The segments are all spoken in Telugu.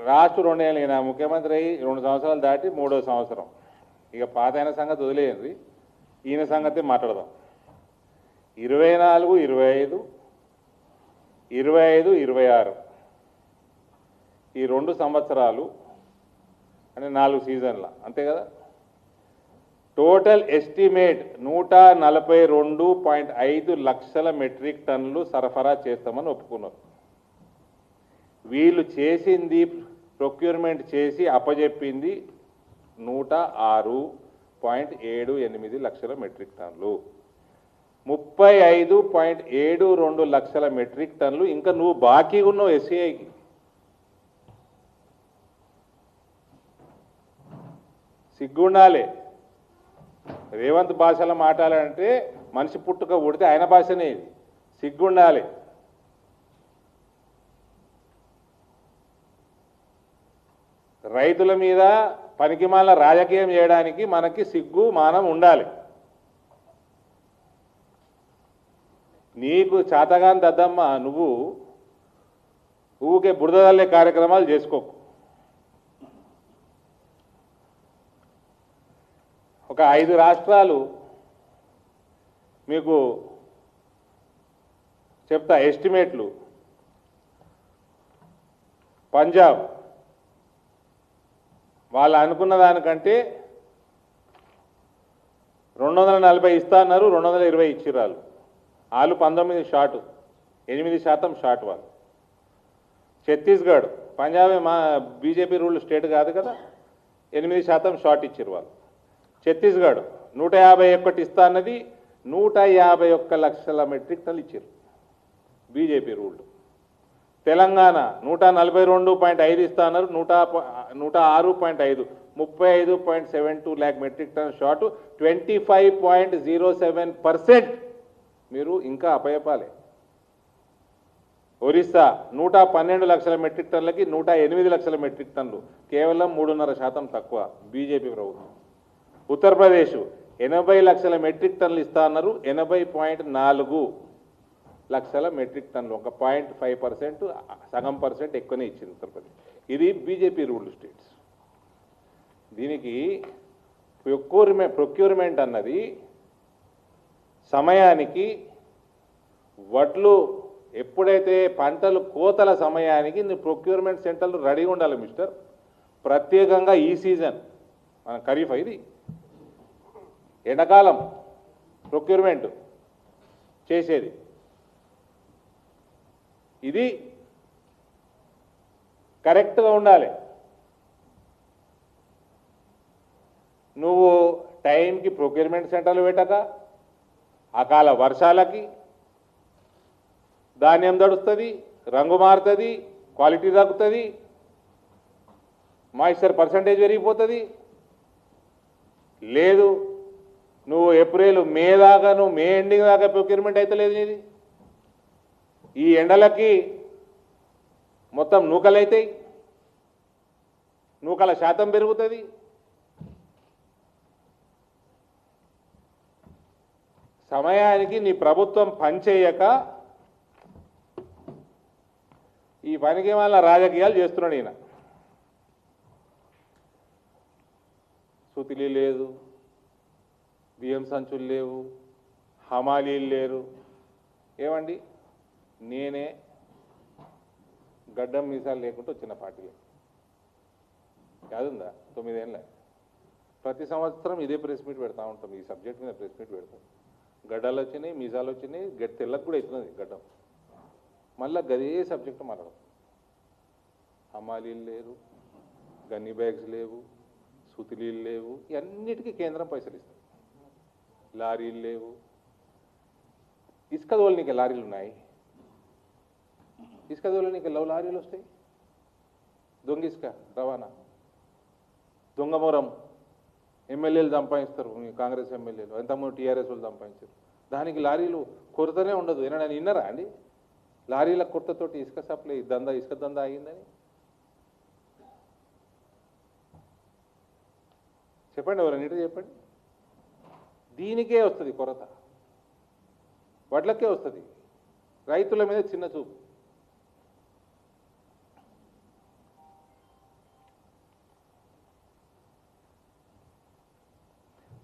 రాష్ట్ర 2 ఏళ్ళు ఈయన ముఖ్యమంత్రి అయ్యి 2 సంవత్సరాలు దాటి 3వ సంవత్సరం. ఇక పాతైన సంగతి వదిలేయండి, ఈయన సంగతి మాట్లాడదాం. 24, 25, 25, 26 ఈ 2 సంవత్సరాలు అంటే 4 సీజన్ల, అంతే కదా. టోటల్ ఎస్టిమేట్ 142.5 లక్షల మెట్రిక్ టన్నులు సరఫరా చేస్తామని ఒప్పుకున్నారు. వీళ్ళు చేసింది ప్రొక్యూర్మెంట్ చేసి అప్పజెప్పింది 106.78 లక్షల మెట్రిక్ టన్నులు. 35.72 లక్షల మెట్రిక్ టన్నులు ఇంకా నువ్వు బాకీ ఉన్నావు ఎస్సీఐకి. సిగ్గుండాలి. రేవంత్ భాషలో మాట్లాడాలంటే మనిషి పుట్టుక ఉడితే ఆయన భాషనే ఇది. సిగ్గుండాలి. రైతుల మీద పనికిమాల రాజకీయం చేయడానికి మనకి సిగ్గు మానం ఉండాలి. నీకు చాతగాని దద్దమ్మ నువ్వు ఊకే బురదల్లే కార్యక్రమాలు చేసుకోకు. ఒక 5 రాష్ట్రాలు మీకు చెప్తా ఎస్టిమేట్లు. పంజాబ్ వాళ్ళు అనుకున్న దానికంటే 240 ఇస్తా అన్నారు, 220 ఇచ్చిర్రు. వాళ్ళు 19 షార్ట్, 8% షార్ట్ వాళ్ళు. ఛత్తీస్గఢ్, పంజాబ్ మా బీజేపీ రూల్ స్టేట్ కాదు కదా, 8% షార్ట్ ఇచ్చిర్రు వాళ్ళు. ఛత్తీస్గఢ్ 151 ఇస్తా అన్నది 151 లక్షల మెట్రిక్ టన్నులు ఇచ్చారు బీజేపీ రూల్డ్. తెలంగాణ 142.5 ఇస్తా అన్నారు, 106.5, 35.72 ల్యాక్ మెట్రిక్ టన్ షార్ట్. 25.07% మీరు ఇంకా అపయపాలి. ఒరిస్సా 112 లక్షల మెట్రిక్ టన్నులకి 108 లక్షల మెట్రిక్ టన్నులు, కేవలం 3.5% తక్కువ బీజేపీ ప్రభుత్వం. ఉత్తరప్రదేశ్ 80 లక్షల మెట్రిక్ టన్నులు ఇస్తా అన్నారు, 80.4 లక్షల మెట్రిక్ టన్నులు, ఒక 0.5%, సగం పర్సెంట్ ఎక్కువనే ఇచ్చింది ఉత్తరప్రదేశ్. ఇది బీజేపీ రూల్డ్ స్టేట్స్. దీనికి ప్రొక్యూర్మెంట్ అన్నది సమయానికి, వడ్లు ఎప్పుడైతే పంటలు కోతల సమయానికి ప్రొక్యూర్మెంట్ సెంటర్లు రెడీగా ఉండాలి మిస్టర్. ప్రత్యేకంగా ఈ సీజన్ మన ఖరీఫ్ ఇది ఎండాకాలం ప్రొక్యూర్మెంట్ చేసేది. ఇది కరెక్ట్గా ఉండాలి. నువ్వు టైంకి ప్రొక్యూర్మెంట్ సెంటర్లు పెట్టక అకాల వర్షాలకి ధాన్యం దడుస్తుంది, రంగు మారుతుంది, క్వాలిటీ తగ్గుతుంది, మాయిశ్చర్ పర్సంటేజ్ పెరిగిపోతుంది. లేదు నువ్వు ఏప్రిల్ మే దాకా, నువ్వు మే ఎండింగ్ దాకా ప్రొక్యూర్మెంట్ అయితే లేదు నీది. ఈ ఎండలకి మొత్తం నూకలైతాయి, నూకల శాతం పెరుగుతుంది. సమయానికి నీ ప్రభుత్వం పనిచేయక ఈ పనికి వాళ్ళ రాజకీయాలు చేస్తున్నాడు ఈయన. సుతిలి లేదు, బియ్యం సంచులు లేవు, హమాలీలు లేరు. ఏమండి, నేనే గడ్డం మీసాలు లేకుండా వచ్చిన పార్టీలో కాదుందా 9 ఏళ్ళ. ప్రతి సంవత్సరం ఇదే ప్రెస్ మీట్ పెడతా ఉంటాం, ఈ సబ్జెక్ట్ మీద ప్రెస్ మీట్ పెడతాం. గడ్డలు వచ్చినాయి, మీసాలు వచ్చినాయి, తెల్లకు కూడా అవుతున్నది గడ్డం. మళ్ళీ గదే సబ్జెక్టు మాట్లాడడం. హమాలీలు లేరు, గన్నీ బ్యాగ్స్ లేవు, సుతిలీలు లేవు, ఇవన్నిటికీ కేంద్రం పైసలు ఇస్తుంది. లారీలు లేవు, ఇసుక తోలనీకి లారీలు ఉన్నాయి. ఇసుక తోలనీకి లారీలు వస్తాయి. దొంగ ఇసుక రవాణా, దొంగమూరం ఎమ్మెల్యేలు సంపాదిస్తారు, కాంగ్రెస్ ఎమ్మెల్యేలు, ఎంతమంది టీఆర్ఎస్ వాళ్ళు సంపాదించారు. దానికి లారీలు కొరతనే ఉండదు. ఏమన్నా విన్నారా అండి లారీల కొరతతోటి ఇసుక సప్లై ఇసుక దందా అయిందని? చెప్పండి, ఎవరన్నిటి చెప్పండి. దీనికే వస్తుంది కొరత, వడ్లకే వస్తుంది. రైతుల మీద చిన్న చూపు.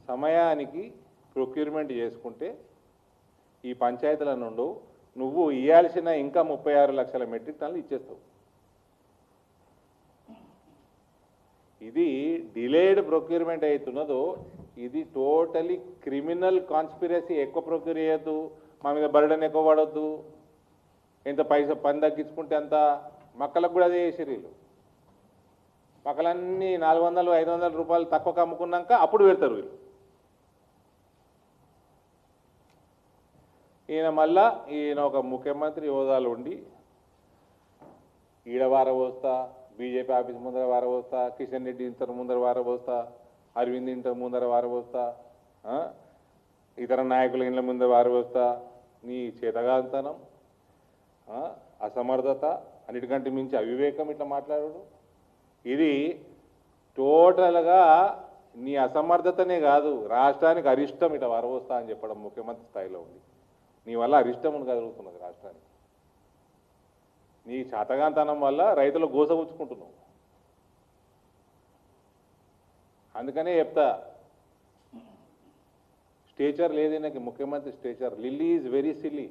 సమయానికి ప్రొక్యూర్మెంట్ చేసుకుంటే ఈ పంచాయతీల నుండి నువ్వు ఇవ్వాల్సిన ఇంకా 36 లక్షల మెట్రిక్ టన్నులు ఇచ్చేస్తావు. ఇది డిలేడ్ ప్రొక్యూర్మెంట్ అవుతున్నదో ఇది టోటలీ క్రిమినల్ కాన్స్పిరసీ. ఎక్కువ ప్రొక్యూర్ చేయొద్దు, మా మీద బర్డన్ ఎక్కువ పడొద్దు, ఎంత పని తగ్గించుకుంటే అంత. మక్కలకు కూడా అదే చేసిర్రు వీళ్ళు. మక్కలన్నీ 400-500 రూపాయలు తక్కువకు అమ్ముకున్నాక అప్పుడు పెడతారు వీళ్ళు. ఈయన ఒక ముఖ్యమంత్రి హోదాలో ఉండి ఈడ వారబోస్తా, బీజేపీ ఆఫీస్ ముందర వారబోస్తా, కిషన్ రెడ్డి ఇంటర్ ముందర వారబోస్తా, అరవింద్ ఇంటర్ ముందర వారబోస్తా, ఇతర నాయకుల ఇండ్ల ముందర వారబోస్తా. నీ చేతగాంతనం, అసమర్థత, అన్నిటికంటే మించి అవివేకం ఇట్లా మాట్లాడు. ఇది టోటల్గా నీ అసమర్థతనే కాదు, రాష్ట్రానికి అరిష్టం ఇట్లా వారబోస్తా అని చెప్పడం ముఖ్యమంత్రి స్థాయిలో ఉంది. నీ వల్ల అరిష్టం కలుగుతున్నది రాష్ట్రానికి. నీ చేతగాంతనం వల్ల రైతులు గోసపుచ్చుకుంటున్నావు. అందుకనే చెప్తా, స్టేచర్ లేదు నాకు ముఖ్యమంత్రి stature. Lily is very silly.